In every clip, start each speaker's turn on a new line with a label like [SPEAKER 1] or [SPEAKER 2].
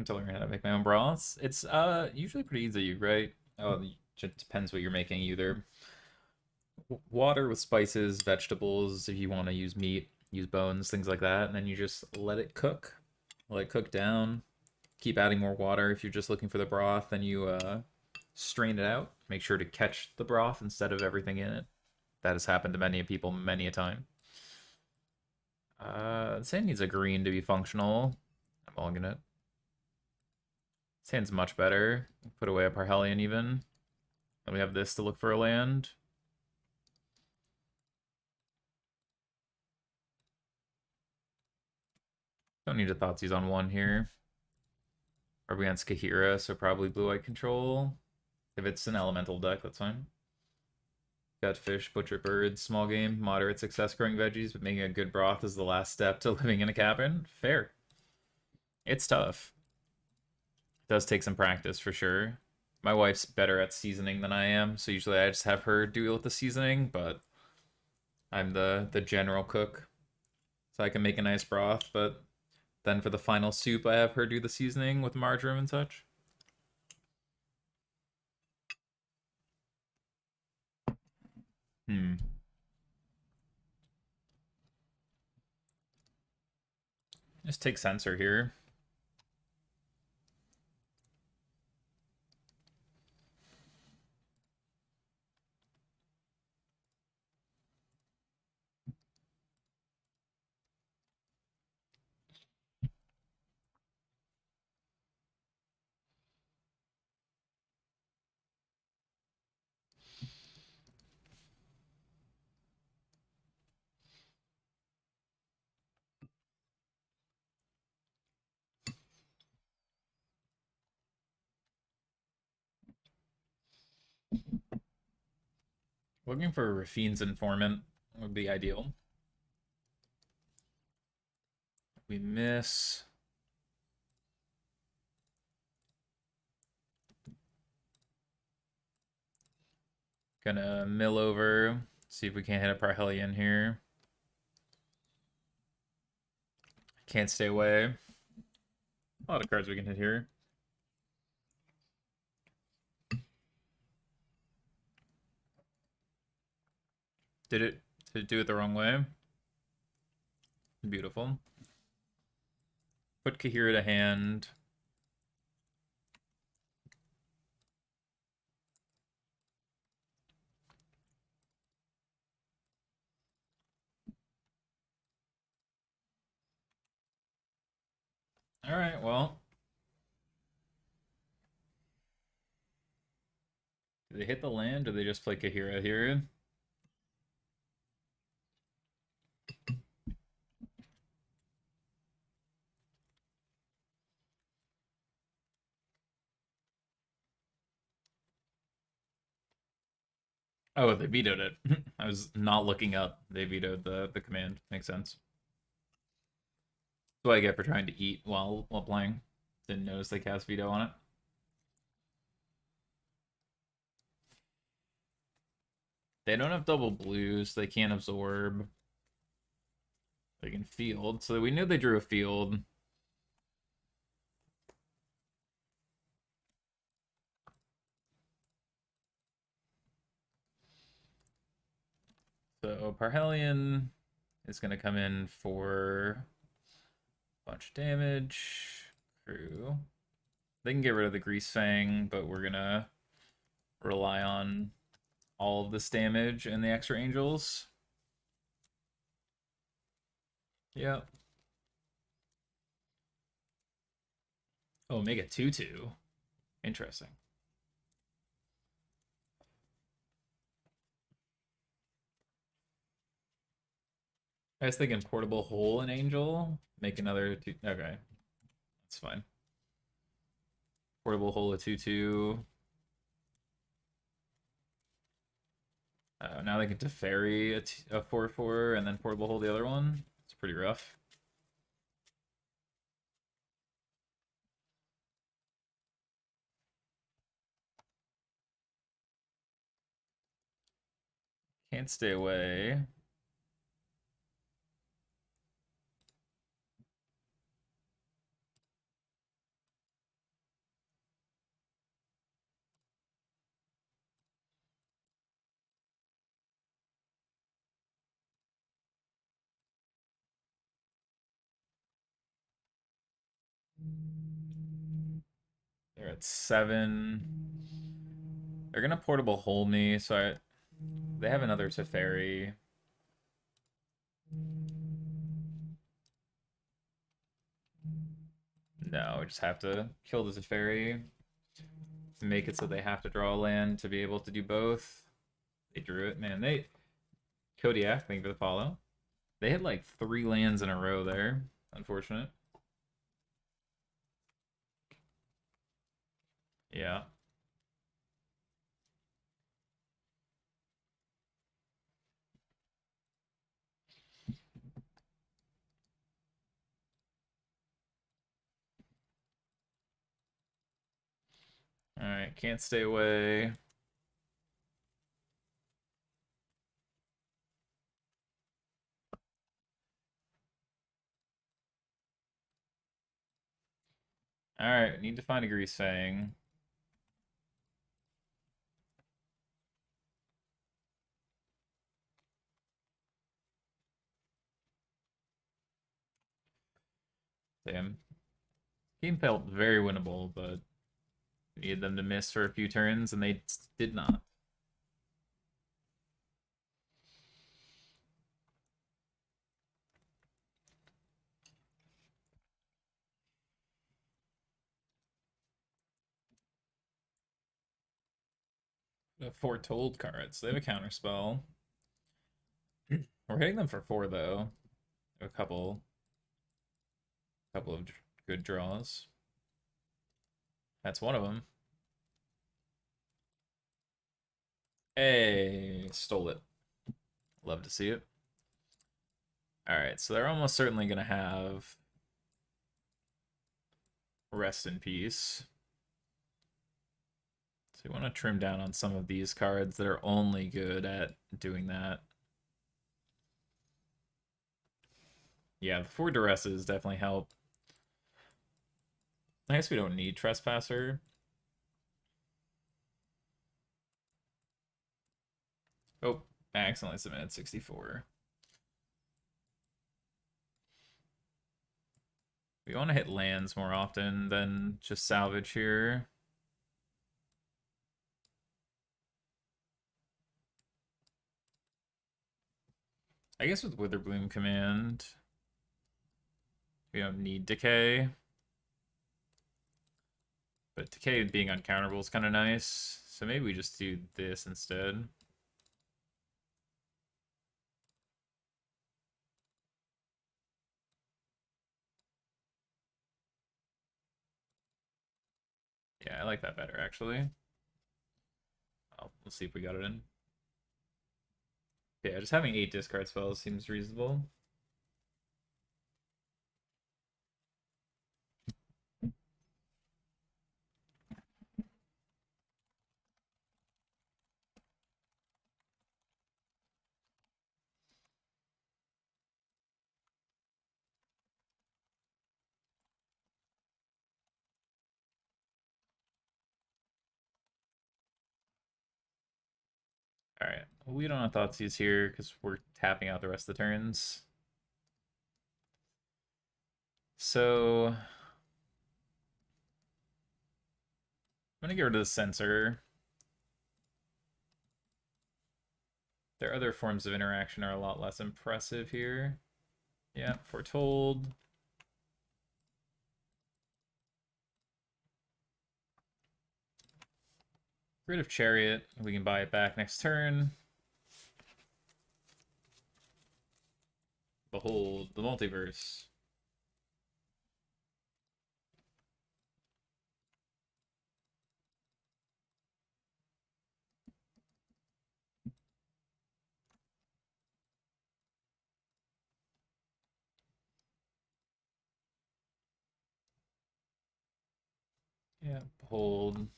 [SPEAKER 1] I'm to learn how to make my own broths. It's usually pretty easy, right? Oh, it just depends what you're making. Either water with spices, vegetables, if you want to use meat, use bones, things like that, and then you just let it cook. Let it cook down. Keep adding more water if you're just looking for the broth, then you strain it out. Make sure to catch the broth instead of everything in it. That has happened to many people many a time. Sand needs a green to be functional. I'm logging it. Sand's much better. Put away a Parhelion even. Then we have this to look for a land. Don't need a Thoughtseize on one here. Are we on Skahira, so probably blue-white control. If it's an elemental deck, that's fine. Got fish, butcher birds, small game, moderate success growing veggies, but making a good broth is the last step to living in a cabin. Fair. It's tough. It does take some practice for sure. My wife's better at seasoning than I am, so usually I just have her deal with the seasoning, but I'm the general cook. So I can make a nice broth, but then for the final soup I have her do the seasoning with marjoram and such. Hmm. Just take sensor here. Looking for Rafine's informant would be ideal. We miss. Gonna mill over. See if we can't hit a Parhelion here. Can't stay away. A lot of cards we can hit here. Did it do it the wrong way? Beautiful. Put Kahira to hand. Alright, well. Do they hit the land or do they just play Kahira here? Oh, they vetoed it. I was not looking up. They vetoed the command. Makes sense. That's what I get for trying to eat while playing. Didn't notice they cast veto on it. They don't have double blues. So they can't absorb. They can field. So we knew they drew a field. So Parhelion is going to come in for a bunch of damage. Crew. They can get rid of the Greasefang, but we're going to rely on all of this damage and the extra angels. Yeah. Oh, make it 2/2. Interesting. I was thinking portable hole and angel. Make another two. Okay. That's fine. Portable hole a 2/2. Now they get to ferry a 4/4 and then portable hole the other one. It's pretty rough. Can't stay away. They're at 7. They're gonna portable hold me, so they have another Teferi. No, we just have to kill the Teferi to make it so they have to draw a land to be able to do both. They drew it, man. Kodiak, thank you for the follow. They hit like 3 lands in a row there. Unfortunate. Yeah. Alright, can't stay away. Alright, need to find a Greasefang. Damn. Game felt very winnable, but needed them to miss for a few turns, and they did not. The Foretold cards. They have a counterspell. We're hitting them for 4 though. A couple of good draws. That's one of them. Hey, stole it. Love to see it. Alright, so they're almost certainly going to have Rest in Peace. So you want to trim down on some of these cards that are only good at doing that. Yeah, the 4 Duresses definitely help. I guess we don't need Trespasser. Oh, I accidentally submitted 64. We want to hit lands more often than just salvage here. I guess with Witherbloom Command, we don't need Decay. But Decay being uncounterable is kind of nice. So maybe we just do this instead. Yeah, I like that better, actually. Oh, let's see if we got it in. Yeah, just having 8 discard spells seems reasonable. Alright, we don't have Thoughtseize here because we're tapping out the rest of the turns. So I'm gonna get rid of the Censor. Their other forms of interaction are a lot less impressive here. Yeah, Foretold. Rid of Chariot. We can buy it back next turn. Behold the multiverse. Yeah, behold.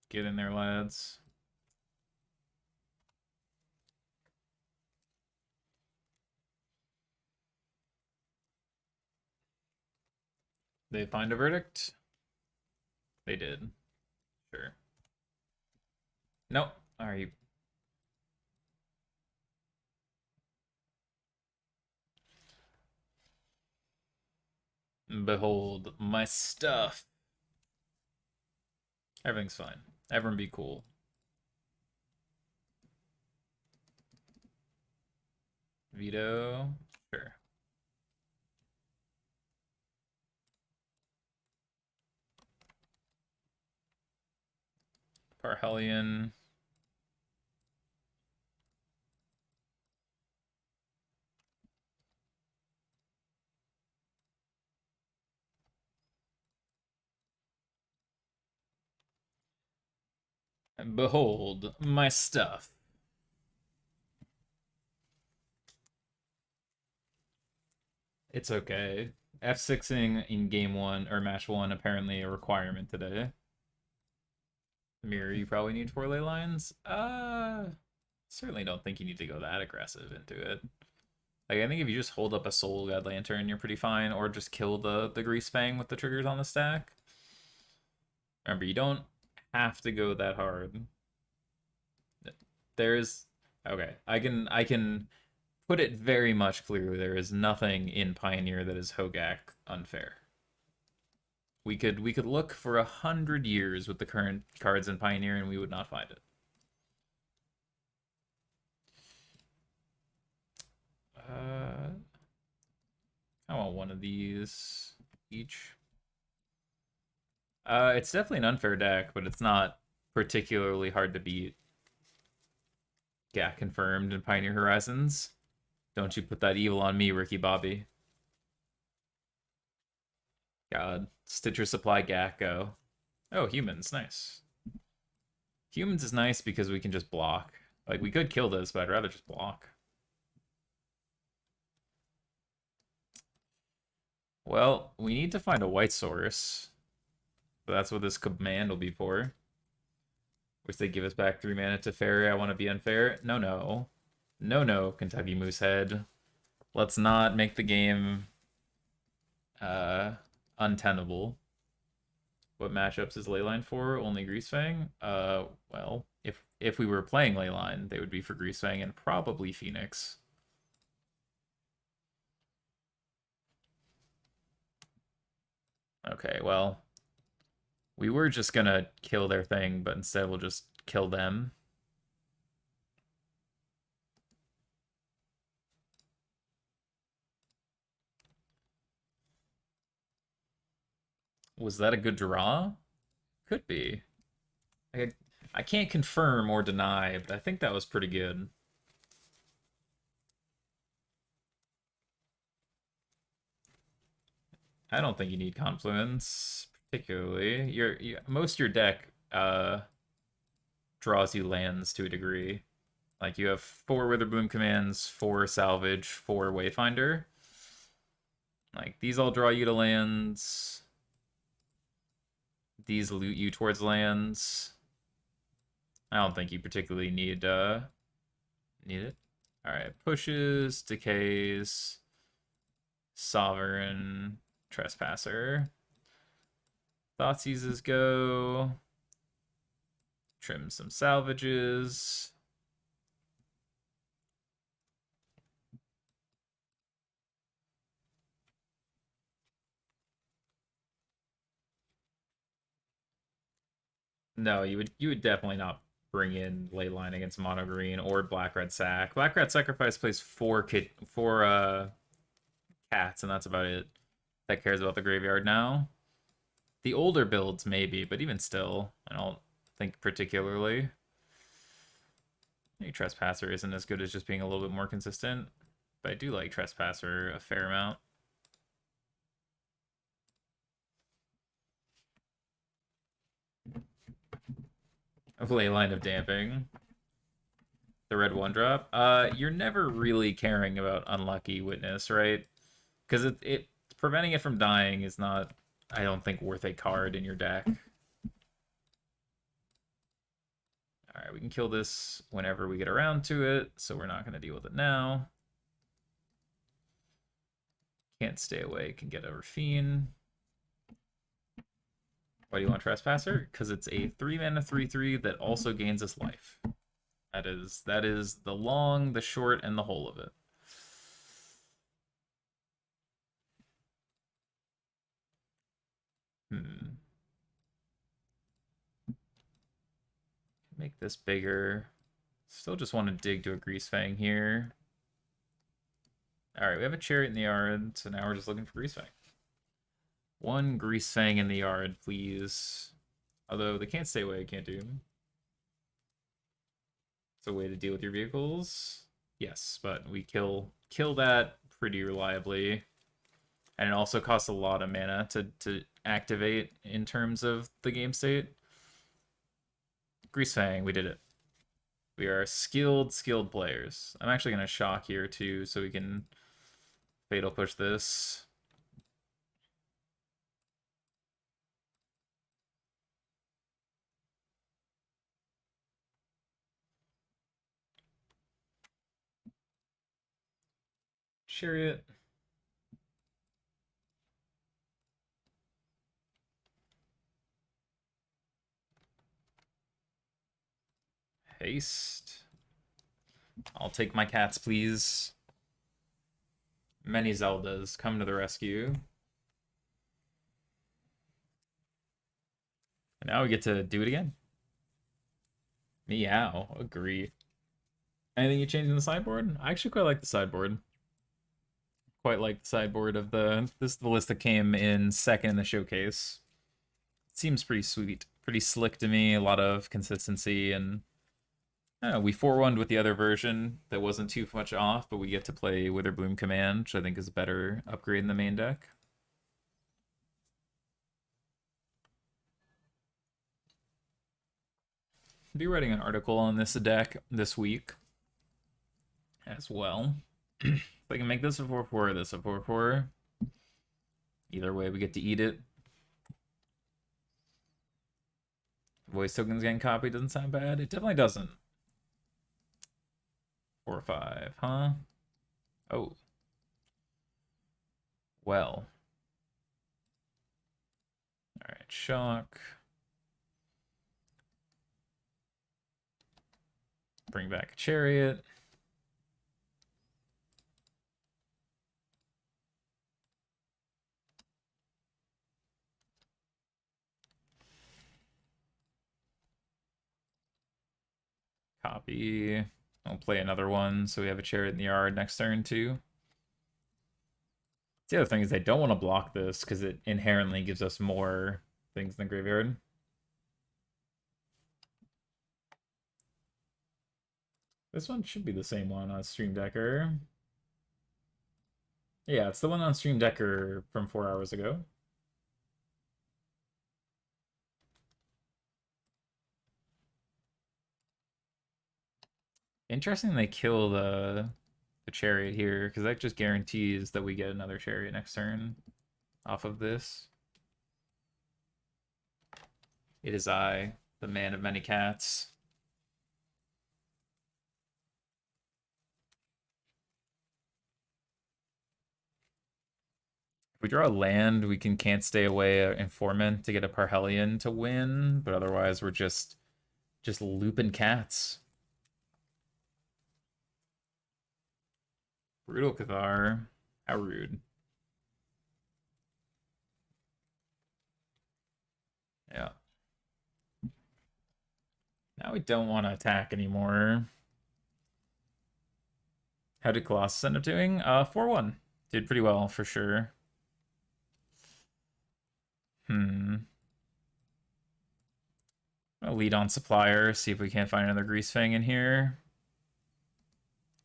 [SPEAKER 1] Get in there, lads. They find a verdict? They did. Sure. Nope. Are you? Behold my stuff. Everything's fine. Everyone be cool. Veto. Sure. Parhelion. And behold my stuff. It's okay. F6ing in game one or match one apparently a requirement today. Mirror, you probably need 4 ley lines. Certainly don't think you need to go that aggressive into it. Like, I think if you just hold up a Soul God Lantern, you're pretty fine, or just kill the Greasefang with the triggers on the stack. Remember, you don't have to go that hard. There's okay. I can put it very much clearly. There is nothing in Pioneer that is Hogak unfair. We could look for 100 years with the current cards in Pioneer, and we would not find it. I want one of these each. It's definitely an unfair deck, but it's not particularly hard to beat. Yeah, confirmed in Pioneer Horizons. Don't you put that evil on me, Ricky Bobby. God. Stitcher Supply Gakko. Oh, humans. Nice. Humans is nice because we can just block. Like, we could kill this, but I'd rather just block. Well, we need to find a white source. So that's what this command will be for. Wish they give us back 3 mana to Fairy. I want to be unfair. No, no. No, no, Kentucky Moosehead. Let's not make the game untenable. What matchups is Leyline for? Only Greasefang? Well, if we were playing Leyline, they would be for Greasefang and probably Phoenix. Okay, well, we were just gonna kill their thing, but instead we'll just kill them. Was that a good draw? Could be. I can't confirm or deny, but I think that was pretty good. I don't think you need Confluence particularly. Most of your deck draws you lands to a degree. Like you have 4 Witherbloom commands, 4 Salvage, 4 Wayfinder. Like these all draw you to lands. These loot you towards lands. I don't think you particularly need it. All right, pushes, decays, sovereign, trespasser. Thoughtseizes go. Trim some salvages. No, you would definitely not bring in Leyline against Mono Green or Black Red Sack. Black Red Sacrifice plays 4 cats, and that's about it. That cares about the graveyard now. The older builds maybe, but even still, I don't think particularly. Maybe Trespasser isn't as good as just being a little bit more consistent, but I do like Trespasser a fair amount. Of Leyline of Damping. The red 1-drop. You're never really caring about Unlucky Witness, right? Because it preventing it from dying is not, I don't think, worth a card in your deck. Alright, we can kill this whenever we get around to it, so we're not going to deal with it now. Can't stay away, can get over Fiend. Why do you want Trespasser? Because it's a 3-mana 3/3 that also gains us life. That is the long, the short, and the whole of it. Make this bigger. Still just want to dig to a Greasefang here. Alright, we have a Chariot in the yard, so now we're just looking for Greasefang. One Greasefang in the yard, please. Although they can't stay away, I can't do. It's a way to deal with your vehicles. Yes, but we kill that pretty reliably. And it also costs a lot of mana to activate in terms of the game state. Greasefang, we did it. We are skilled players. I'm actually going to shock here too, so we can fatal push this. Chariot. Haste. I'll take my cats, please. Many Zeldas come to the rescue. And now we get to do it again. Meow. Agree. Anything you change in the sideboard? I actually quite like the sideboard. Quite like the sideboard of the list that came in second in the showcase. It seems pretty sweet, pretty slick to me. A lot of consistency, and I don't know, we 4-1'd with the other version that wasn't too much off, but we get to play Witherbloom Command, which I think is a better upgrade in the main deck. I'll be writing an article on this deck this week as well. If I can make this a 4/4, this a 4/4. Either way, we get to eat it. Voice tokens getting copied doesn't sound bad. It definitely doesn't. 4/5, huh? Oh. Well. Alright, shock. Bring back a Chariot. Copy. I'll play another one, so we have a Chariot in the yard next turn, too. The other thing is they don't want to block this, because it inherently gives us more things in the graveyard. This one should be the same one on Stream Decker. Yeah, it's the one on Stream Decker from 4 hours ago. Interesting they kill the Chariot here, because that just guarantees that we get another Chariot next turn off of this. It is I, the man of many cats. If we draw a land, we can't stay away Informant to get a Parhelion to win, but otherwise we're just looping cats. Brutal Cathar. How rude. Yeah. Now we don't want to attack anymore. How did Colossus end up doing? 4-1. Did pretty well, for sure. I'll lead on Supplier, see if we can't find another Greasefang in here.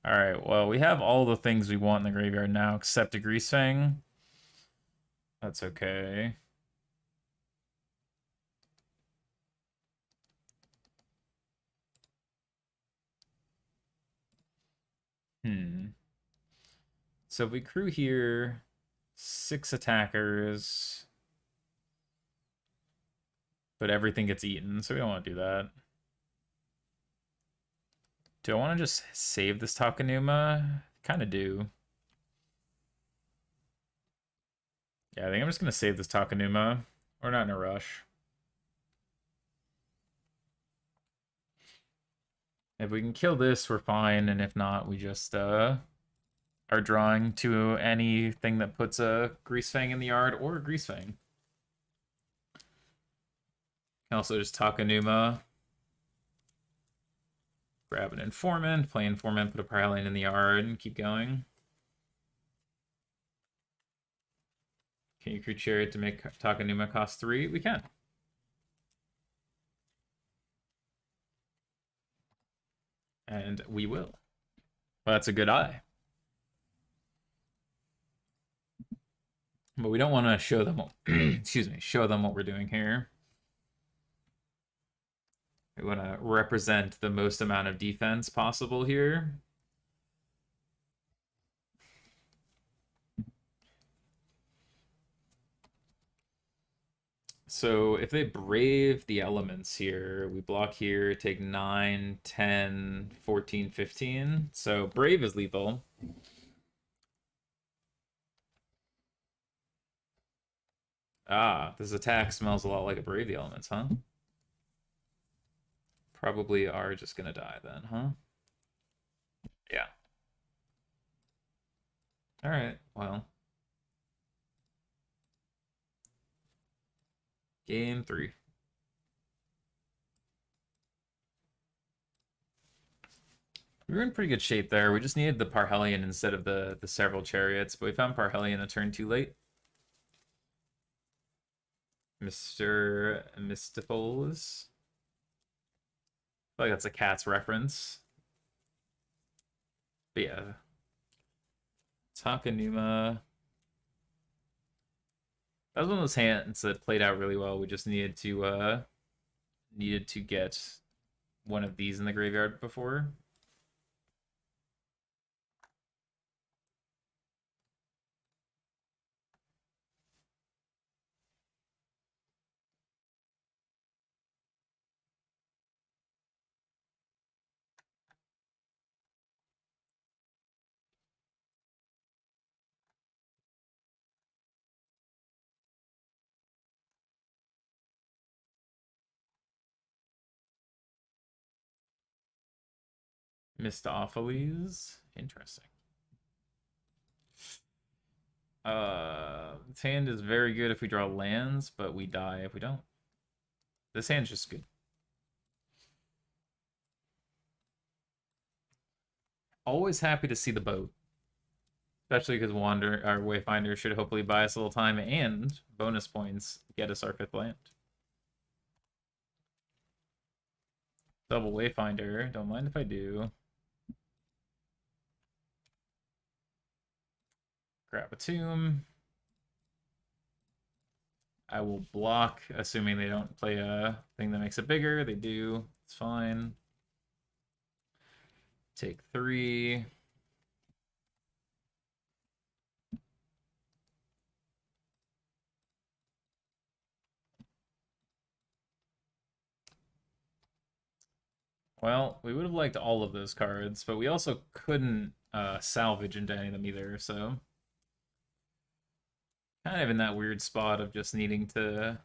[SPEAKER 1] Alright, well, we have all the things we want in the graveyard now, except a Greasefang. That's okay. So if we crew here, 6 attackers, but everything gets eaten, so we don't want to do that. Do I want to just save this Takenuma? Kind of do. Yeah, I think I'm just going to save this Takenuma. We're not in a rush. If we can kill this, we're fine, and if not, we just are drawing to anything that puts a Greasefang in the yard or a Greasefang. Can also just Takanuma, grab an Informant, play Informant, put a Pyroline in the yard, and keep going. Can you create Chariot to make Takanuma cost 3? We can. And we will. Well, that's a good eye. But we don't want to show them what, excuse me, show them what we're doing here. We want to represent the most amount of defense possible here. So if they brave the elements here, we block here, take 9, 10, 14, 15. So brave is lethal. Ah, this attack smells a lot like a brave the elements, huh? Probably are just gonna die then, huh? Yeah. Alright, well. Game 3. We were in pretty good shape there. We just needed the Parhelion instead of the several chariots, but we found Parhelion a turn too late. Mr. Mystifols. I feel like that's a cat's reference. But yeah. Takanuma. That was one of those hands that played out really well. We just needed to get one of these in the graveyard before. Mistopheles. Interesting. This hand is very good if we draw lands, but we die if we don't. This hand's just good. Always happy to see the boat. Especially because Wander our Wayfinder should hopefully buy us a little time and bonus points get us our 5th land. Double Wayfinder, don't mind if I do. Grab a tomb. I will block, assuming they don't play a thing that makes it bigger. They do. It's fine. Take 3. Well, we would have liked all of those cards, but we also couldn't salvage into any of them either, so kind of in that weird spot of just needing to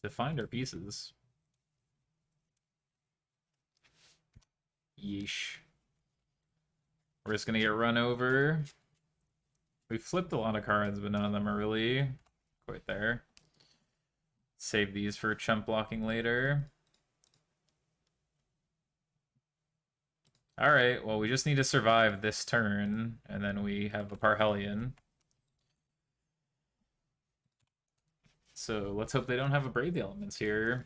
[SPEAKER 1] find our pieces. Yeesh. We're just gonna get run over. We flipped a lot of cards, but none of them are really quite there. Save these for chump blocking later. Alright, well, we just need to survive this turn, and then we have a Parhelion. So let's hope they don't have a Brave the Elements here.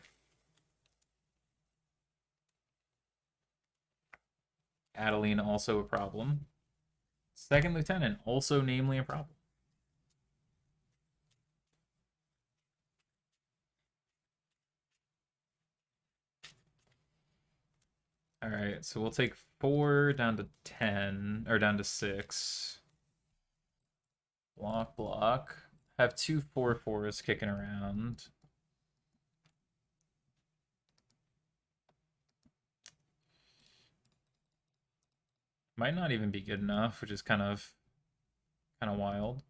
[SPEAKER 1] Adeline also a problem. Second Lieutenant, also namely a problem. Alright, so we'll take 4 down to 10, or down to 6. Block, block. Have 2 4/4s kicking around. Might not even be good enough, which is kind of wild.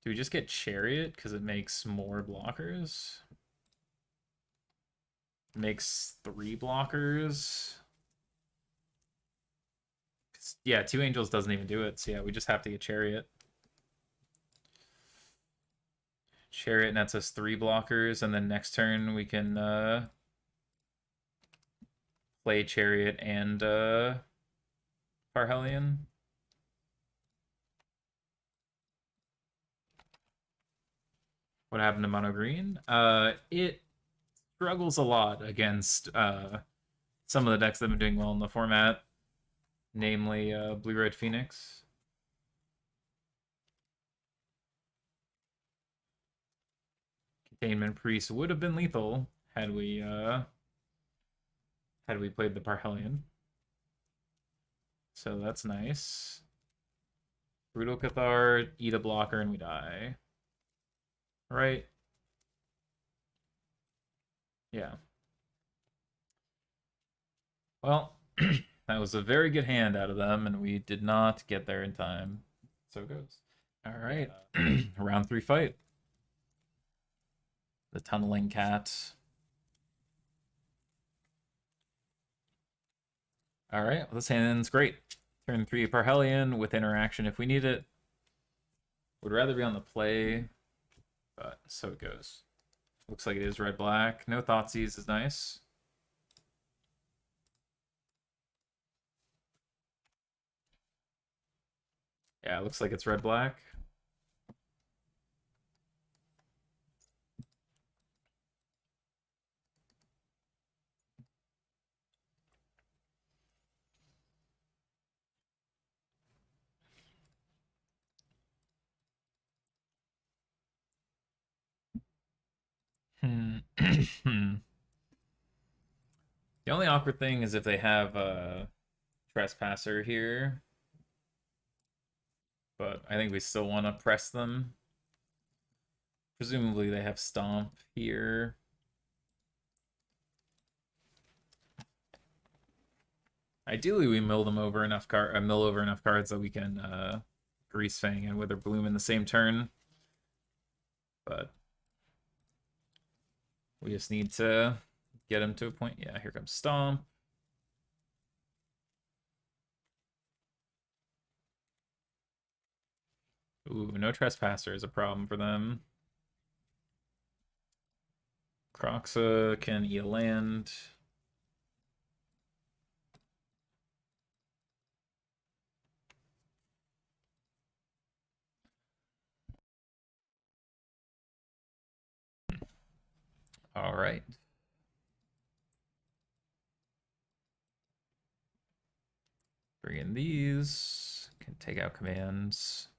[SPEAKER 1] Do we just get Chariot because it makes more blockers? Makes 3 blockers. Yeah, 2 angels doesn't even do it. So yeah, we just have to get Chariot. Chariot nets us 3 blockers, and then next turn we can play Chariot and Parhelion. What happened to Mono Green? It struggles a lot against some of the decks that have been doing well in the format, namely Blue Red Phoenix. Containment Priest would have been lethal had we played the Parhelion. So that's nice. Brutal Cathar, eat a blocker, and we die. Right? Yeah. Well, that was a very good hand out of them, and we did not get there in time. So it goes. All right. Round 3 fight. The Tunneling Cat. All right. Well, this hand's great. Turn 3 Parhelion with interaction if we need it. Would rather be on the play, but so it goes. Looks like it is red-black. No Thoughtseize is nice. Yeah, it looks like it's red-black. The only awkward thing is if they have a Trespasser here, but I think we still want to press them. Presumably they have Stomp here. Ideally, we mill over enough cards that we can Greasefang and Wither Bloom in the same turn. But we just need to get him to a point. Yeah, here comes Stomp. Ooh, no Trespasser is a problem for them. Croxa can eat a land. All right. Bring in these. Can take out commands.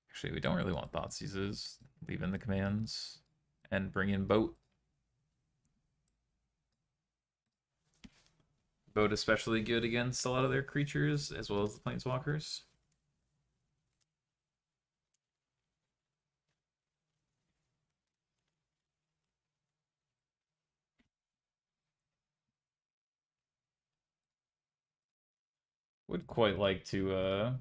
[SPEAKER 1] Actually, we don't really want Thoughtseizes. Leave in the commands. And bring in Boat. Boat especially good against a lot of their creatures, as well as the Planeswalkers. Would quite like to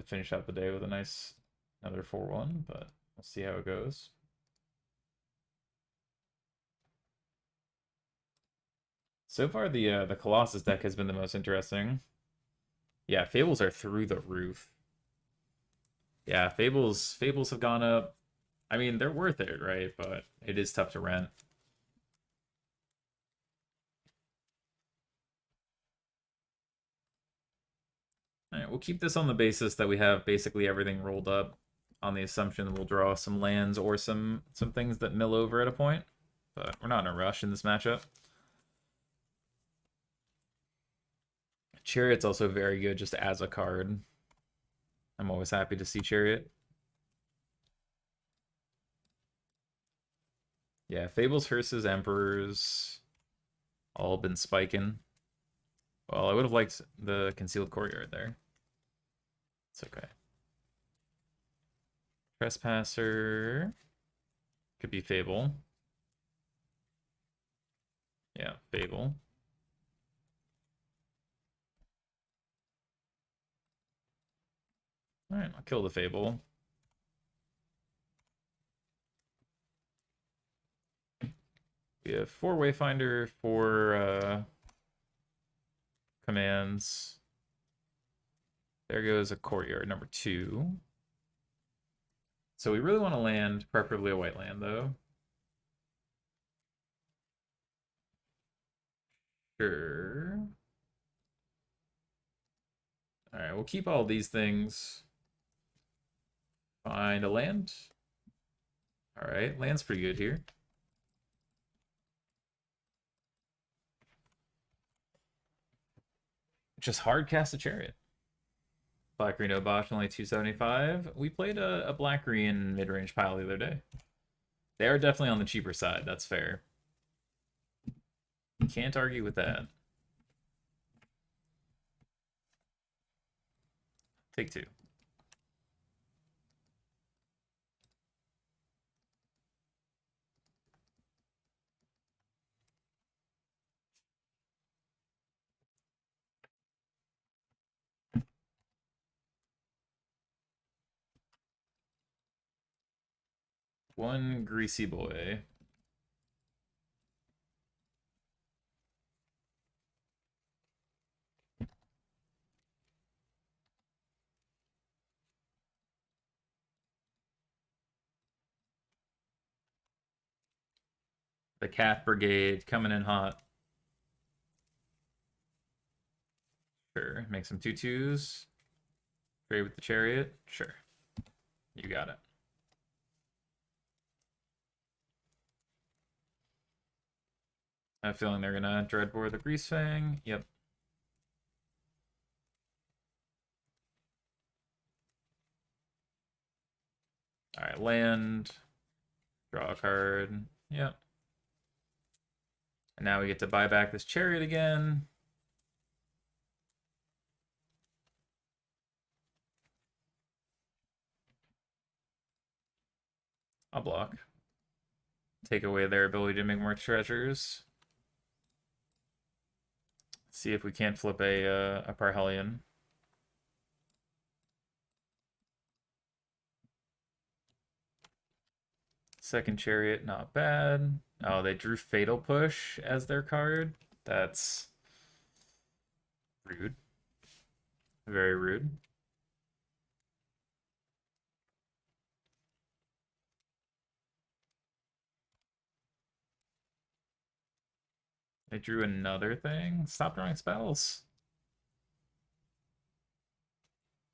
[SPEAKER 1] finish out the day with a nice another 4-1, but we'll see how it goes. So far, the Colossus deck has been the most interesting. Yeah, Fables are through the roof. Yeah, Fables have gone up. I mean, they're worth it, right? But it is tough to rent. All right, we'll keep this on the basis that we have basically everything rolled up, on the assumption that we'll draw some lands or some things that mill over at a point. But we're not in a rush in this matchup. Chariot's also very good just as a card. I'm always happy to see Chariot. Yeah, Fables, Hearses, Emperors, all been spiking. Well, I would have liked the Concealed Courtyard there. It's okay. Trespasser. Could be Fable. Yeah, Fable. Alright, I'll kill the Fable. We have 4 Wayfinder, 4 commands. There goes a courtyard number 2. So we really want to land, preferably a white land, though. Sure. Alright, we'll keep all these things. Find a land. Alright, land's pretty good here. Just hard cast a chariot. Black green Obosh, only 275. We played a black green mid range pile the other day. They are definitely on the cheaper side, that's fair. Can't argue with that. Take 2. One greasy boy. The cat brigade coming in hot. Sure. Make some 2/2s. Trade with the chariot. Sure. You got it. I have a feeling they're gonna dreadboard the Greasefang. Yep. Alright, land. Draw a card. Yep. And now we get to buy back this chariot again. I'll block. Take away their ability to make more treasures. See if we can't flip a Parhelion. Second chariot, not bad. Oh, they drew Fatal Push as their card. That's rude. Very rude. They drew another thing. Stop drawing spells.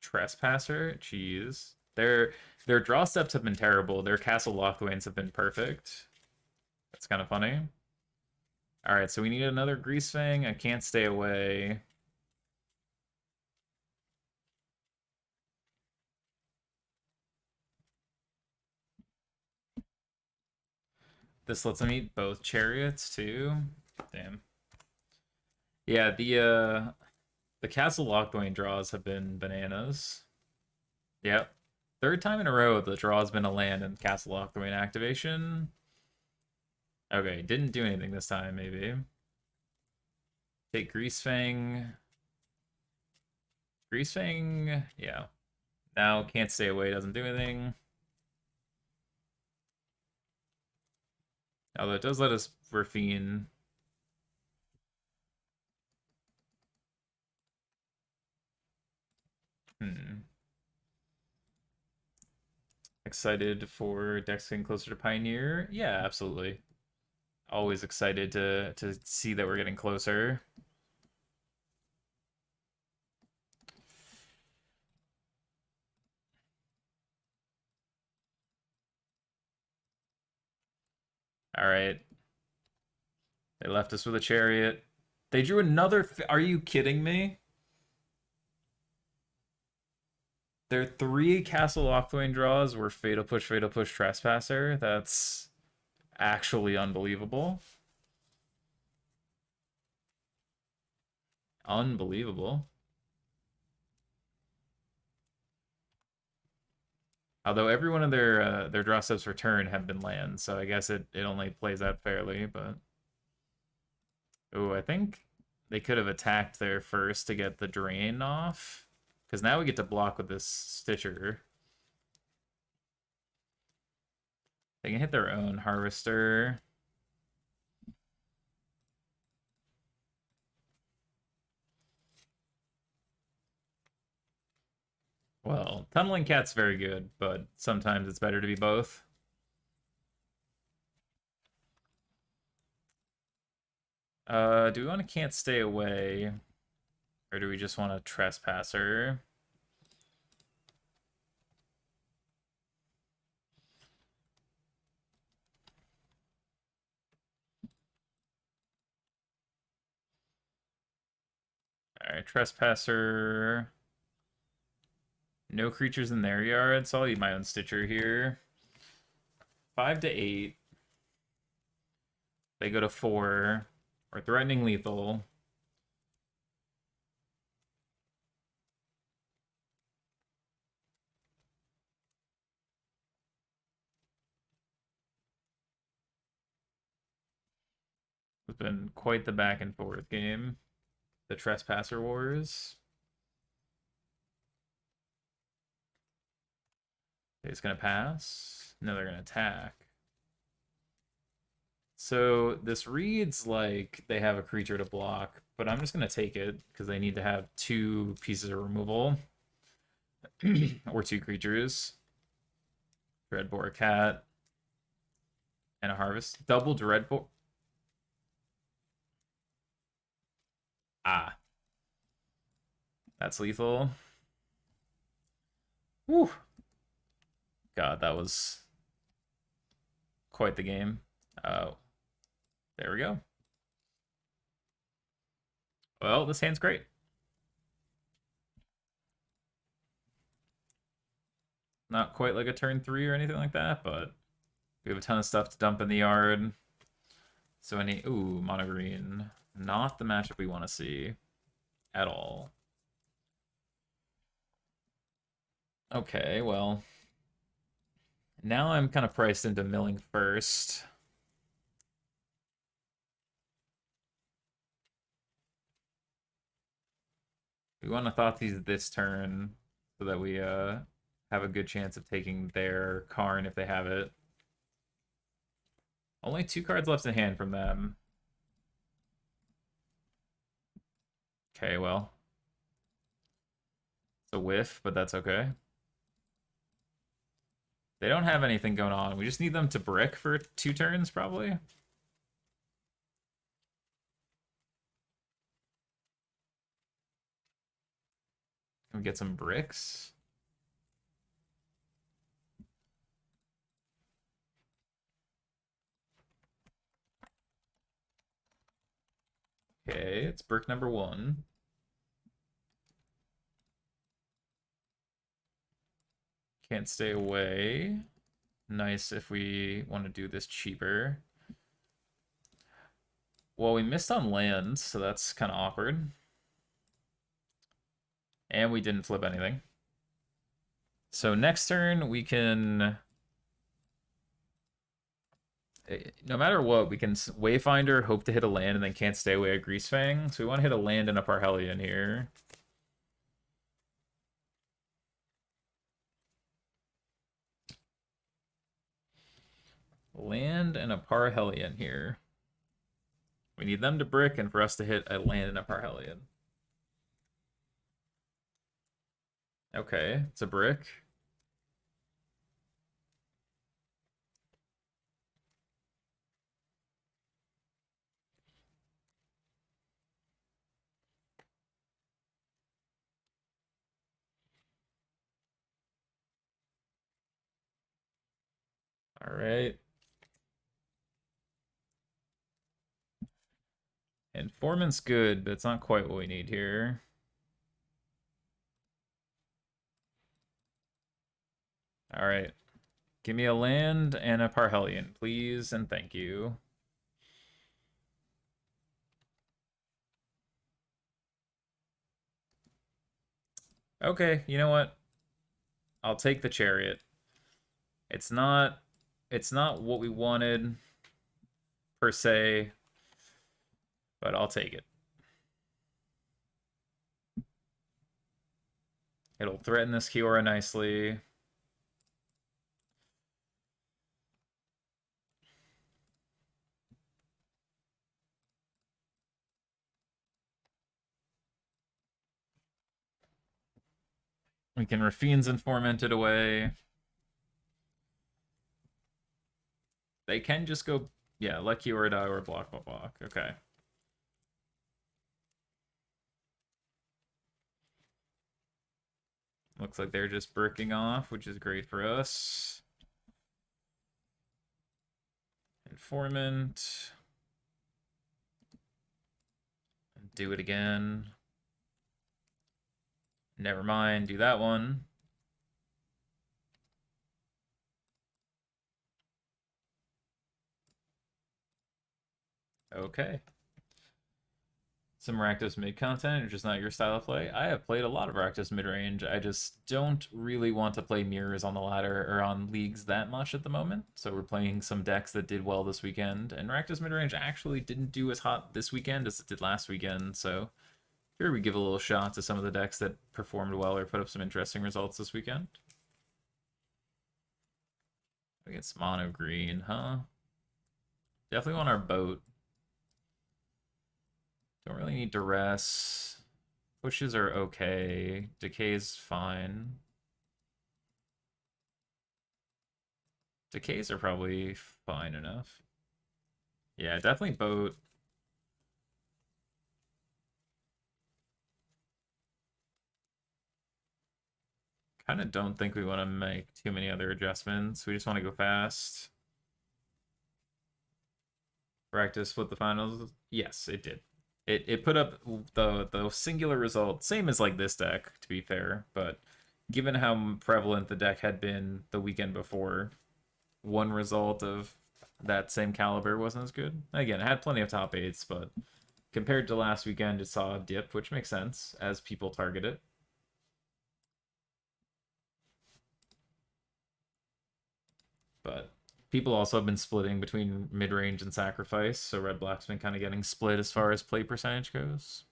[SPEAKER 1] Trespasser. Jeez. Their draw steps have been terrible. Their Castle Lockthwains have been perfect. That's kind of funny. Alright, so we need another Greasefang. I can't stay away. This lets them eat both chariots too. Damn. Yeah, the Castle Lockthwain draws have been bananas. Yep. Third time in a row the draw's been a land and Castle Lockthwain activation. Okay, didn't do anything this time, maybe. Take Greasefang. Greasefang, yeah. Now can't stay away, doesn't do anything. Although it does let us Verfine. Excited for decks getting closer to Pioneer? Yeah, absolutely. Always excited to see that we're getting closer. All right. They left us with a chariot. They drew another. Are you kidding me? Their 3 Castle Lockthwain draws were Fatal Push, Trespasser. That's actually unbelievable. Unbelievable. Although every one of their draw steps for turn have been lands, so I guess it only plays out fairly, but... Oh, I think they could have attacked there first to get the drain off. Because now we get to block with this Stitcher. They can hit their own Harvester. Well, Tunneling Cat's very good, but sometimes it's better to be both. Do we want to Can't Stay Away? Or do we just want a Trespasser? Alright, Trespasser. No creatures in their yard, so I'll eat my own Stitcher here. 5 to 8. They go to 4. We're threatening lethal. It's been quite the back and forth game. The Trespasser Wars. It's gonna pass. No, they're gonna attack. So this reads like they have a creature to block, but I'm just gonna take it because they need to have 2 pieces of removal. Or 2 creatures. Dreadbore Cat. And a Harvest. Double Dreadbore. Ah. That's lethal. Whew. God, that was quite the game. Oh. There we go. Well, this hand's great. Not quite like a turn 3 or anything like that, but we have a ton of stuff to dump in the yard. So any... Ooh, mono green. Not the matchup we want to see at all. Okay, well... Now I'm kind of priced into milling first. We want to Thoughtseize this turn so that we have a good chance of taking their Karn if they have it. Only 2 cards left in hand from them. Okay, well. It's a whiff, but that's okay. They don't have anything going on. We just need them to brick for 2 turns, probably. Can we get some bricks? Okay, it's brick number 1. Can't Stay Away. Nice if we want to do this cheaper. Well, we missed on land, so that's kind of awkward. And we didn't flip anything. So next turn, we can... No matter what, we can Wayfinder, hope to hit a land, and then Can't Stay Away at Greasefang. So we want to hit a land and a Parhelion here. Land and a Parhelion here. We need them to brick and for us to hit a land and a Parhelion. Okay, it's a brick. All right. Informant's good, but it's not quite what we need here. All right. Give me a land and a Parhelion, please, and thank you. Okay, you know what? I'll take the Chariot. It's not what we wanted per se, but I'll take it. It'll threaten this Kiora nicely. We can Rafine's Informant it away. They can just go, yeah, Lucky or Die or block. Okay. Looks like they're just bricking off, which is great for us. Informant. Do it again. Never mind, do that one. Okay. Some Rakdos mid content, or just not your style of play. I have played a lot of Rakdos mid range. I just don't really want to play mirrors on the ladder or on leagues that much at the moment. So we're playing some decks that did well this weekend. And Rakdos mid range actually didn't do as hot this weekend as it did last weekend. So here we give a little shot to some of the decks that performed well or put up some interesting results this weekend. Against mono green, huh? Definitely want our boat. Don't really need duress. Pushes are okay. Decay's fine. Decays are probably fine enough. Yeah, definitely boat. Kind of don't think we want to make too many other adjustments. We just want to go fast. Practice split the finals. Yes, it did. It put up the singular result, same as like this deck, to be fair, but given how prevalent the deck had been the weekend before, one result of that same caliber wasn't as good. Again, it had plenty of top eights, but compared to last weekend, it saw a dip, which makes sense as people target it. But people also have been splitting between mid range and sacrifice, so red black's been kind of getting split as far as play percentage goes.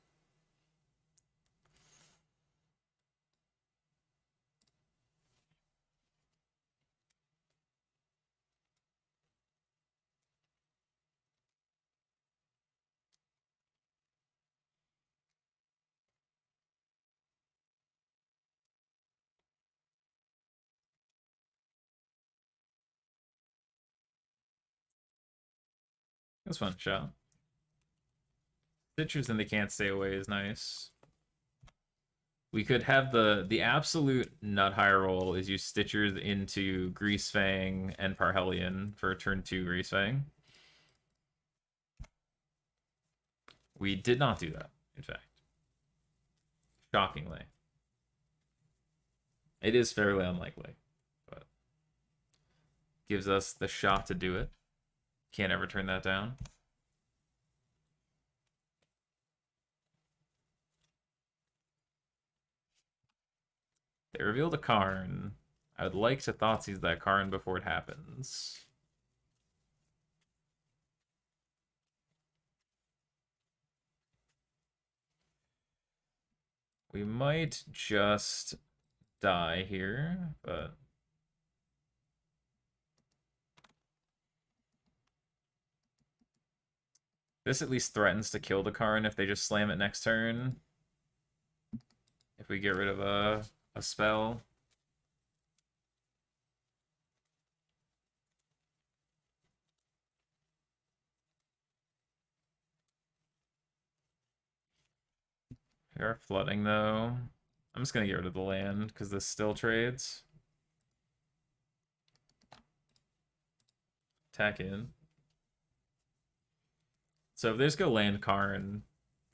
[SPEAKER 1] That's fun shot. Stitchers and they can't stay away is nice. We could have the absolute nut high roll is use Stitchers into Greasefang and Parhelion for turn 2 Greasefang. We did not do that, in fact. Shockingly. It is fairly unlikely, but gives us the shot to do it. Can't ever turn that down. They revealed a Karn. I would like to Thoughtseize that Karn before it happens. We might just die here, but this at least threatens to kill the Karn if they just slam it next turn. If we get rid of a spell. We are flooding though. I'm just gonna get rid of the land because this still trades. Attack in. So if they just go land Karn,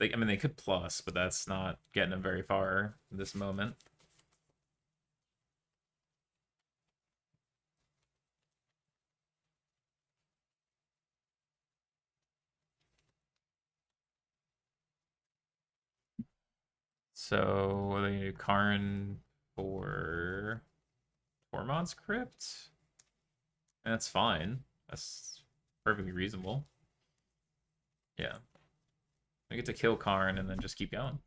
[SPEAKER 1] I mean they could plus, but that's not getting them very far in this moment. So what are they gonna do? Karn for Tormod's Crypt? That's fine. That's perfectly reasonable. Yeah. I get to kill Karn and then just keep going.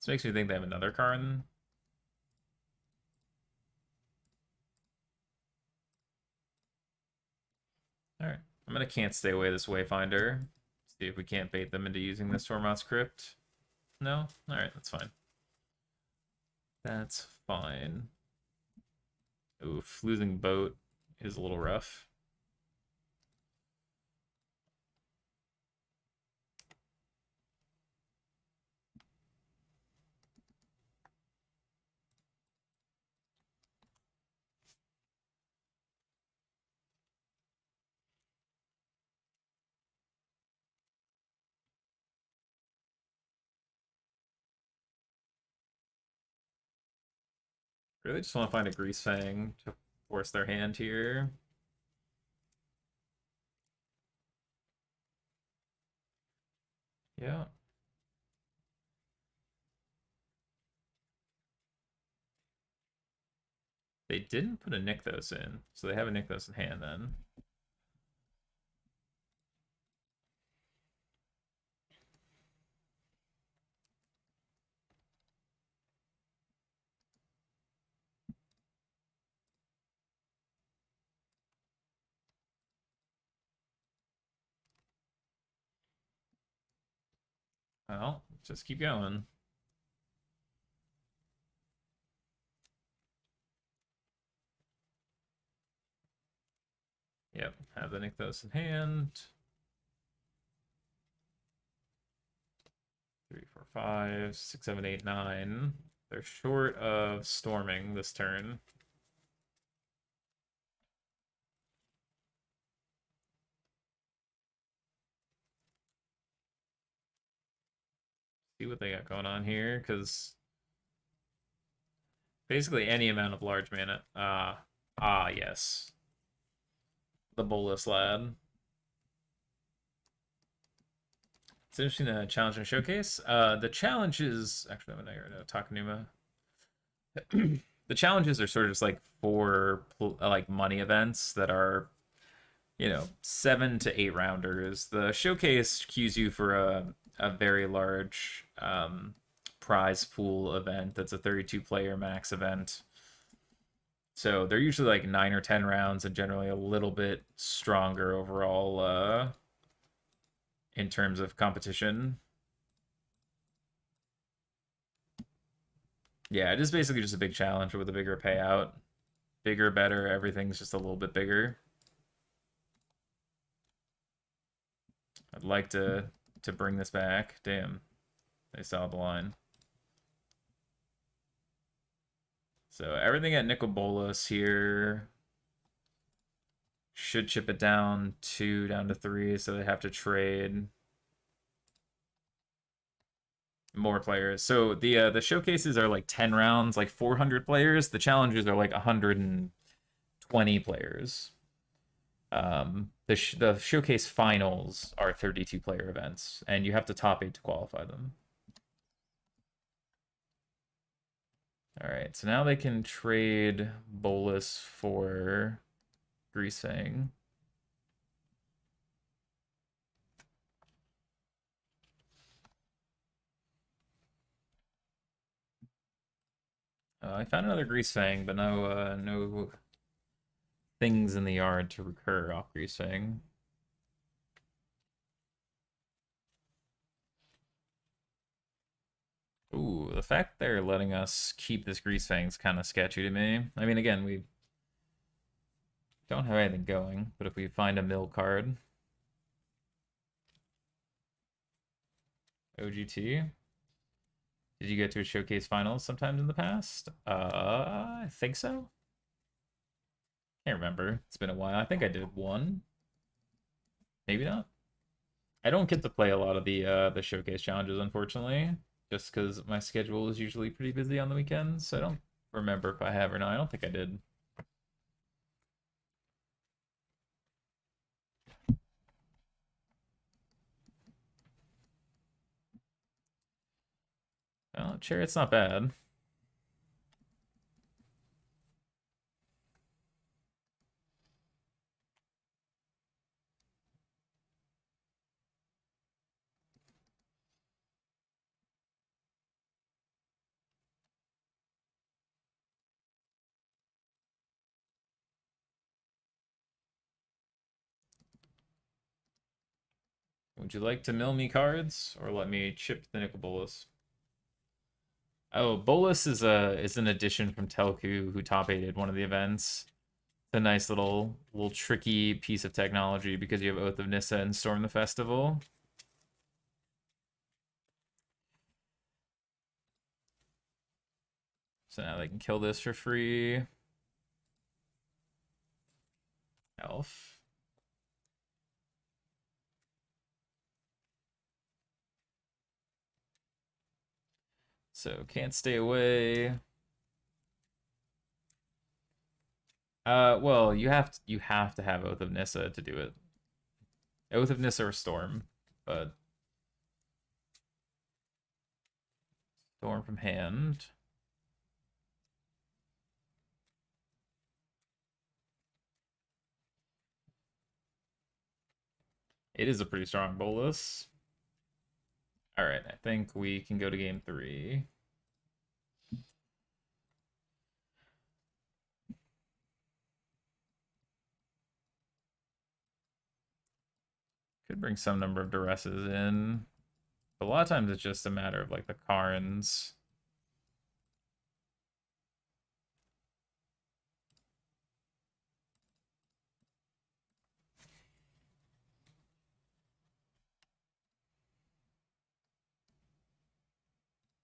[SPEAKER 1] This makes me think they have another Karn. Alright. I'm gonna can't stay away this Wayfinder. See if we can't bait them into using this Tormod's Crypt. No? Alright, that's fine. That's fine. Oof, losing boat is a little rough. Really just want to find a Greasefang to force their hand here. Yeah. They didn't put a Nykthos in, so they have a Nykthos in hand then. Well, just keep going. Yep, have the Nykthos in hand. 3, 4, 5, 6, 7, 8, 9. They're short of storming this turn. See what they got going on here, because basically any amount of large mana. Yes. The Bolus lad. It's interesting, the challenge and showcase. The challenge is actually I'm gonna Takanuma. The challenges are sort of just like for like money events that are, 7 to 8 rounders. The showcase queues you for a very large prize pool event that's a 32 player max event. So they're usually like 9 or 10 rounds and generally a little bit stronger overall in terms of competition. Yeah, it is basically just a big challenge with a bigger payout. Bigger, better, everything's just a little bit bigger. I'd like to bring this back. Damn, they saw the line. So everything at Nicol Bolas here should chip it down 2 down to 3, so they have to trade more players. So the showcases are like 10 rounds, like 400 players. The challenges are like 120 players. The showcase finals are 32 player events, and you have to top 8 to qualify them. All right, so now they can trade Bolus for Greasefang. I found another Greasefang, but no things in the yard to recur off Greasefang. Ooh, the fact they're letting us keep this Greasefang's kind of sketchy to me. I mean, again, we don't have anything going, but if we find a mill card, OGT. Did you get to a showcase finals sometimes in the past? I think so. Can't remember. It's been a while. I think I did one. Maybe not. I don't get to play a lot of the showcase challenges, unfortunately, just because my schedule is usually pretty busy on the weekends. So I don't remember if I have or not. I don't think I did. Well, Chariot's not bad. Would you like to mill me cards or let me chip the Nicol Bolas? Oh, Bolus is an addition from Telku who top aided one of the events. It's a nice little tricky piece of technology because you have Oath of Nissa and Storm the Festival. So now they can kill this for free. Elf. So can't stay away. Well, you have to have Oath of Nissa to do it. Oath of Nissa or Storm, but Storm from hand. It is a pretty strong bolus. All right, I think we can go to game 3. Could bring some number of duresses in. But a lot of times it's just a matter of like the Karns.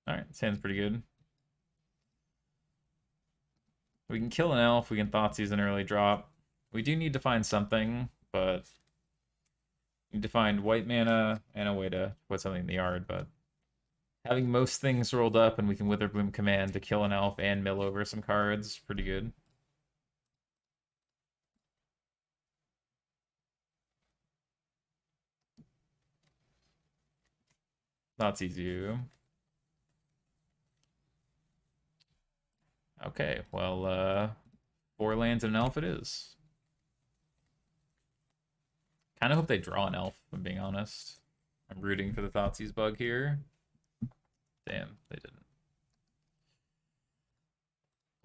[SPEAKER 1] All right, this hand's pretty good. We can kill an elf. We can Thoughtseize an early drop. We do need to find something, but we need to find white mana and a way to put something in the yard. But having most things rolled up and we can Witherbloom command to kill an elf and mill over some cards, pretty good. Thoughtseize you. Okay, well, 4 lands and an elf it is. Kind of hope they draw an elf, if I'm being honest. I'm rooting for the Thoughtseize bug here. Damn, they didn't.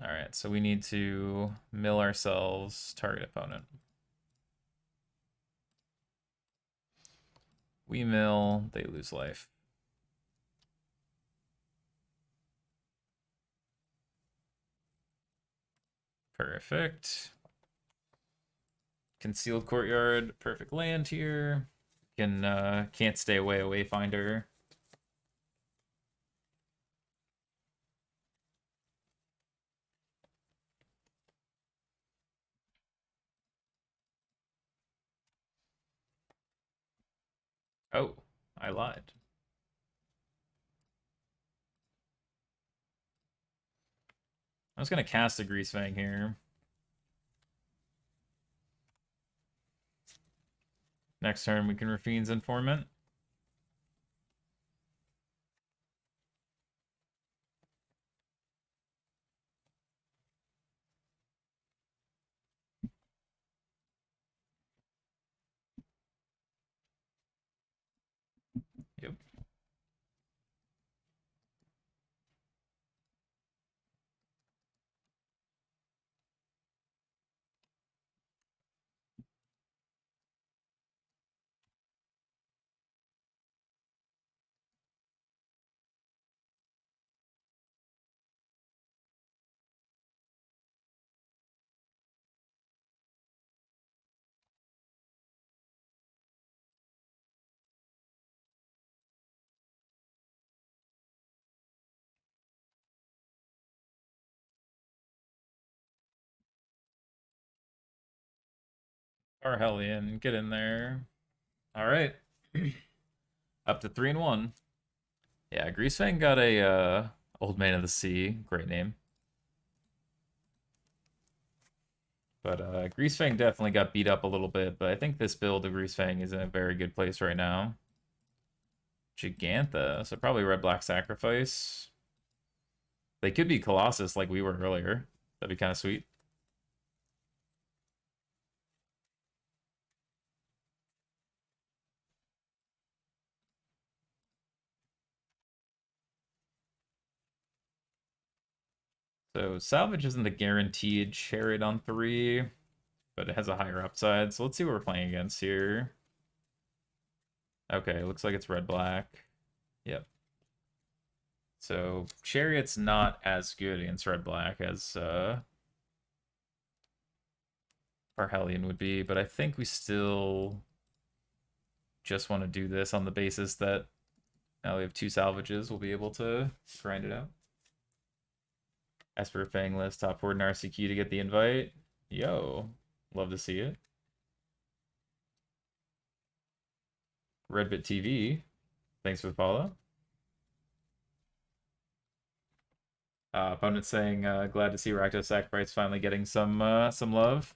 [SPEAKER 1] Alright, so we need to mill ourselves target opponent. We mill, they lose life. Perfect. Concealed Courtyard, perfect land here. Can't stay away, a Wayfinder. Oh, I lied. I was gonna cast a Greasefang here. Next turn we can Rafine's Informant. Yep. Arhellion, get in there. All right. Up to 3-1. Yeah, Greasefang got a Old Man of the Sea. Great name. But Greasefang definitely got beat up a little bit, but I think this build of Greasefang is in a very good place right now. Gigantha, so probably red-black sacrifice. They could be Colossus like we were earlier. That'd be kind of sweet. So Salvage isn't a guaranteed Chariot on 3, but it has a higher upside. So let's see what we're playing against here. Okay, looks like it's red-black. Yep. So Chariot's not as good against red-black as Parhelion would be, but I think we still just want to do this on the basis that now we have 2 salvages, we'll be able to grind it out. Esper Fang list, top forward in RCQ to get the invite. Yo, love to see it. Redbit TV, thanks for the follow. Opponent saying, glad to see Rakdos Sacrifice finally getting some love.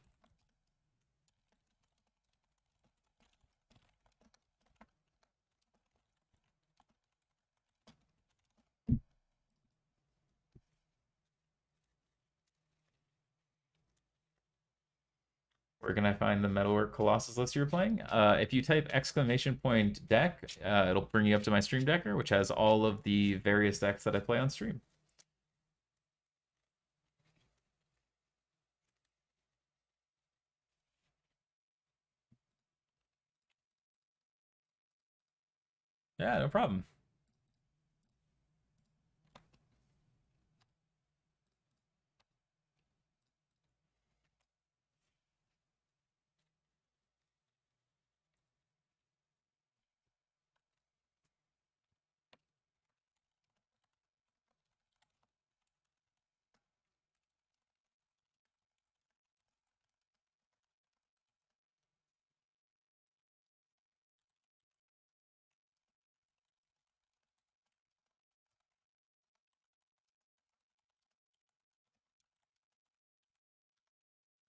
[SPEAKER 1] Where can I find the Metalwork Colossus list you're playing? If you type !deck, it'll bring you up to my Stream Decker, which has all of the various decks that I play on stream. Yeah, no problem.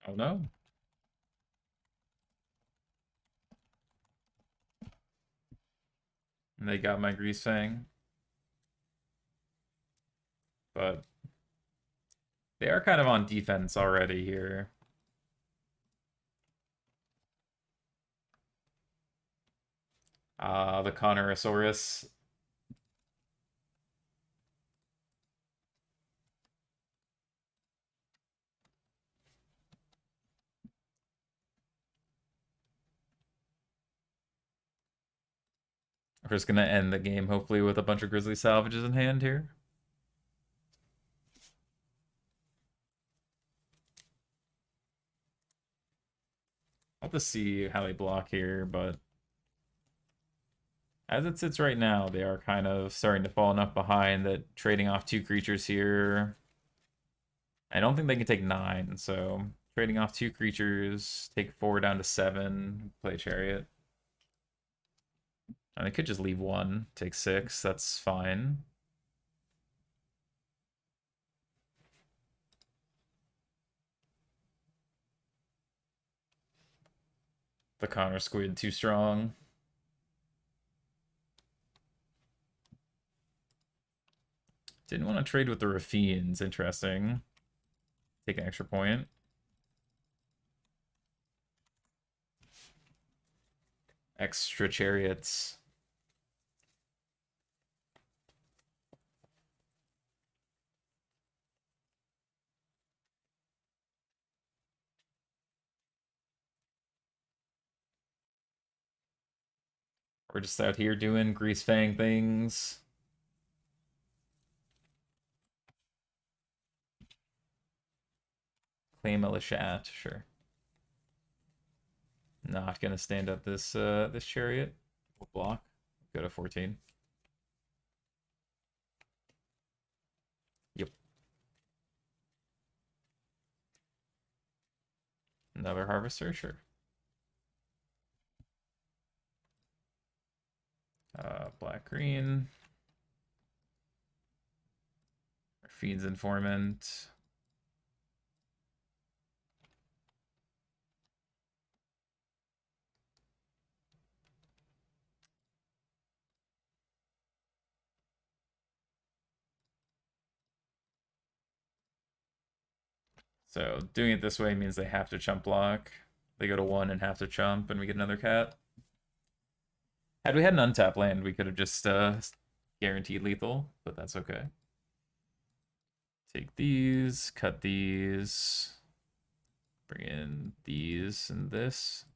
[SPEAKER 1] Oh no. And they got my Greasefang. But they are kind of on defense already here. The Conorosaurus. We're just gonna end the game hopefully with a bunch of Grizzly salvages in hand here. I'll have to see how they block here, but as it sits right now, they are kind of starting to fall enough behind that trading off 2 creatures here. I don't think they can take 9, so trading off 2 creatures, take 4 down to 7, play Chariot. And they could just leave 1, take 6, that's fine. The Connor Squid too strong. Didn't want to trade with the Raffians, interesting. Take an extra point. Extra chariots. We're just out here doing Greasefang things. Claim a Lashat, sure. Not gonna stand up this this chariot. We'll block. Go to 14. Yep. Another harvester, sure. Black green. Feeds informant. So doing it this way means they have to chump block. They go to 1 and have to chump, and we get another cat. Had we had an untap land, we could have just guaranteed lethal, but that's okay. Take these, cut these, bring in these and this.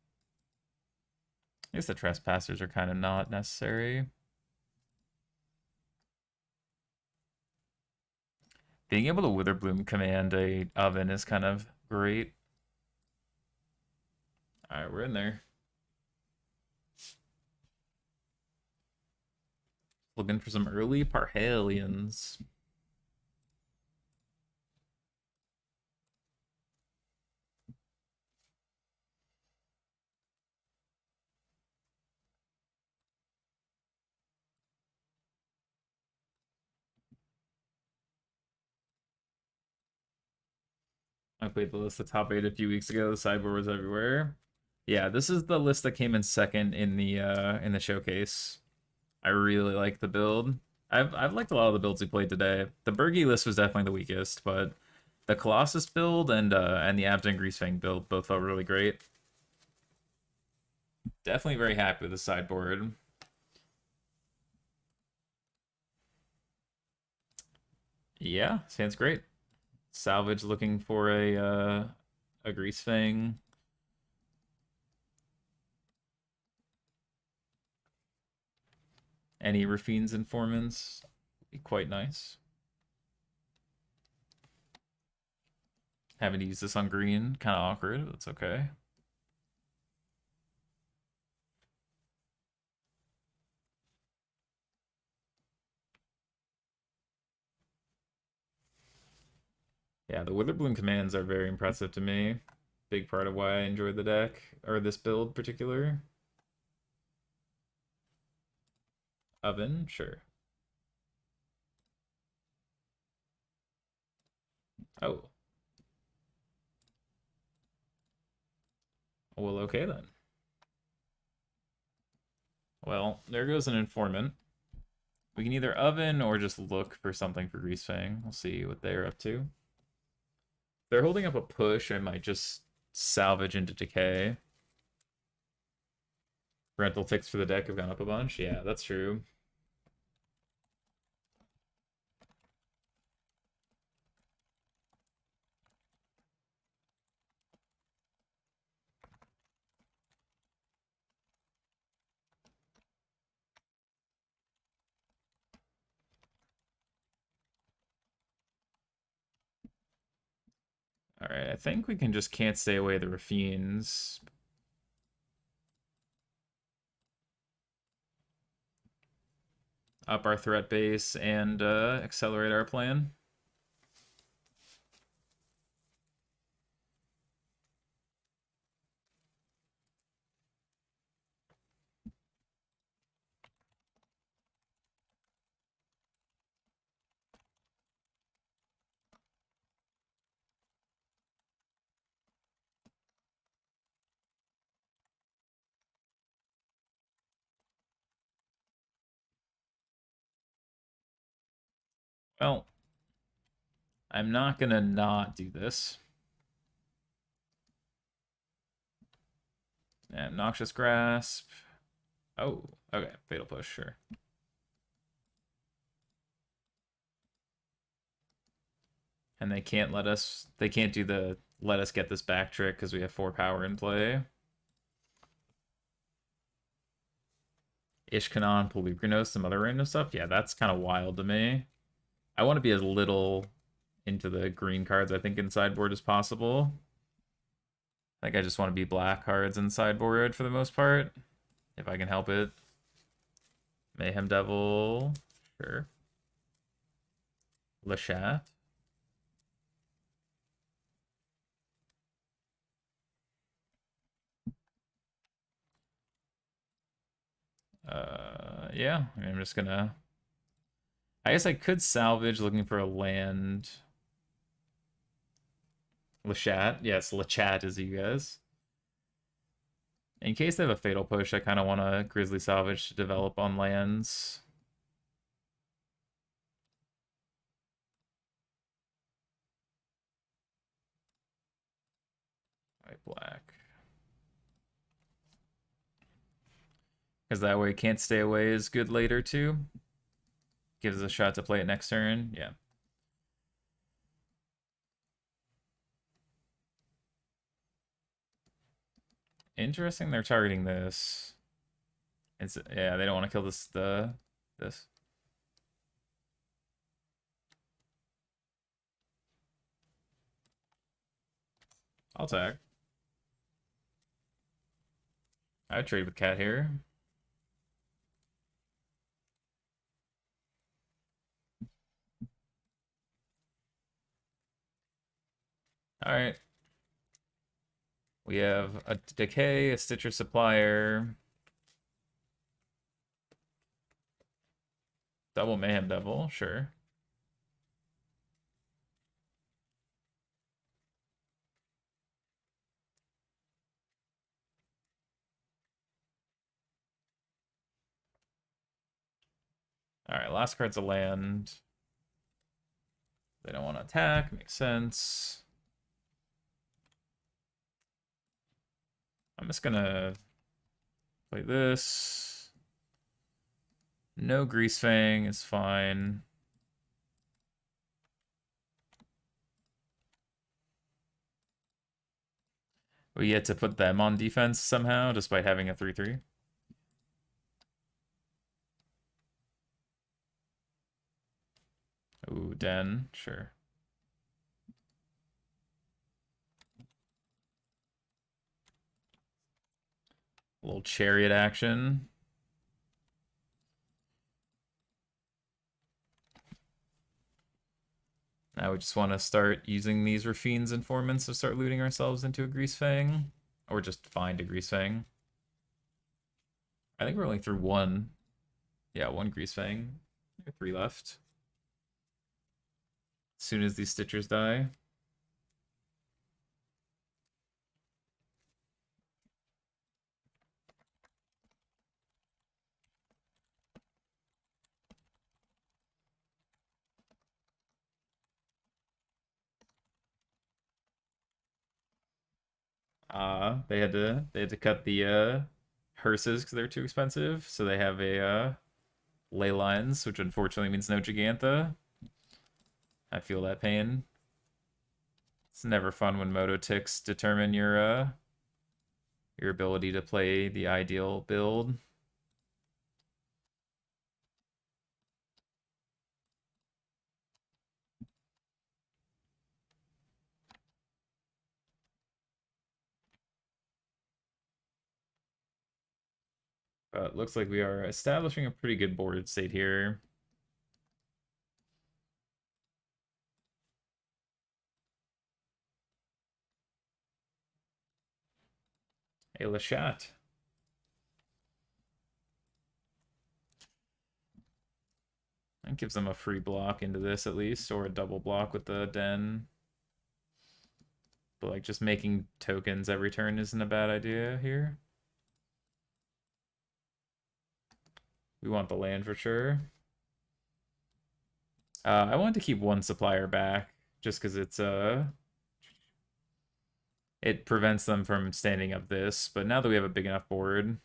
[SPEAKER 1] I guess the trespassers are kind of not necessary. Being able to Witherbloom command a oven is kind of great. All right, we're in there. Looking for some early Parhelions. I played the list, the top 8 a few weeks ago. The sideboard was everywhere. Yeah, this is the list that came in second in the showcase. I really like the build. I've liked a lot of the builds we played today. The Bergie list was definitely the weakest, but the Colossus build and the Abzan Greasefang build both felt really great. Definitely very happy with the sideboard. Yeah, sounds great. Salvage looking for a Greasefang. Any Rafine's Informants be quite nice. Having to use this on green, kind of awkward, but it's okay. Yeah, the Witherbloom commands are very impressive to me. Big part of why I enjoy the deck, or this build particular. Oven, sure. Oh. Well, okay then. Well, there goes an informant. We can either oven or just look for something for Greasefang. We'll see what they're up to. If they're holding up a push, I might just salvage into decay. Rental ticks for the deck have gone up a bunch. Yeah, that's true. All right, I think we can just can't stay away the Rafines. Up our threat base and accelerate our plan. Well, I'm not gonna not do this. And Noxious Grasp. Oh, okay. Fatal Push, sure. And they can't let us, they can't do the let us get this back trick because we have 4 power in play. Ishkanon, Polychronos, some other random stuff. Yeah, that's kind of wild to me. I want to be as little into the green cards, I think, in sideboard as possible. Like, I just want to be black cards in sideboard for the most part, if I can help it. Mayhem Devil, sure. Lashat. Yeah, I'm just gonna. I guess I could salvage looking for a land. Lashat, yes, Lachat is you guys. In case they have a fatal push, I kind of want a Grizzly Salvage to develop on lands. White, black. Because that way can't stay away is good later too. Gives us a shot to play it next turn. Yeah. Interesting they're targeting this. It's yeah, they don't want to kill this. I'll attack. I'd trade with Cat here. Alright. We have a Decay, a Stitcher Supplier, double Mayhem Devil, sure. Alright, last card's a land. They don't want to attack, makes sense. I'm just gonna play this. No Greasefang is fine. We get to put them on defense somehow, despite having a 3/3. Ooh, Den, sure. A little chariot action. Now we just want to start using these Raffine's informants to start looting ourselves into a Greasefang. Or just find a Greasefang. I think we're only through one. Yeah, one Greasefang. There are 3 left. As soon as these Stitchers die. They had to cut the hearses because they're too expensive, so they have a ley lines, which unfortunately means no Gigantha. I feel that pain. It's never fun when moto ticks determine your ability to play the ideal build. But looks like we are establishing a pretty good board state here. Hey, Lashat. That gives them a free block into this at least, or a double block with the Den. But like just making tokens every turn isn't a bad idea here. We want the land for sure. I want to keep one supplier back just because it prevents them from standing up this, but now that we have a big enough board,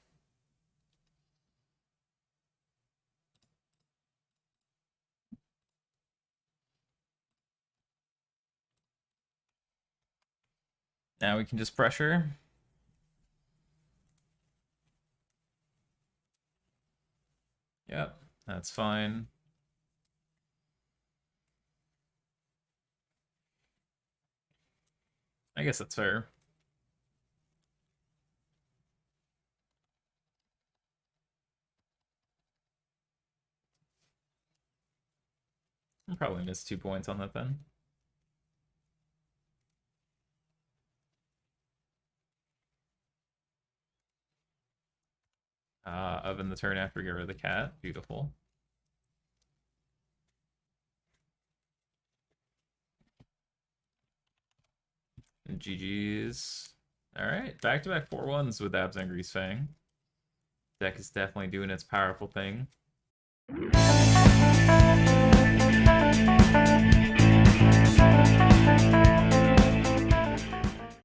[SPEAKER 1] now we can just pressure. Yep, that's fine. I guess that's fair. I'll probably miss 2 points on that then. Oven the turn after we get rid of the cat. Beautiful. And GG's. Alright, back-to-back 4-1s with Abzan Greasefang. Deck is definitely doing its powerful thing.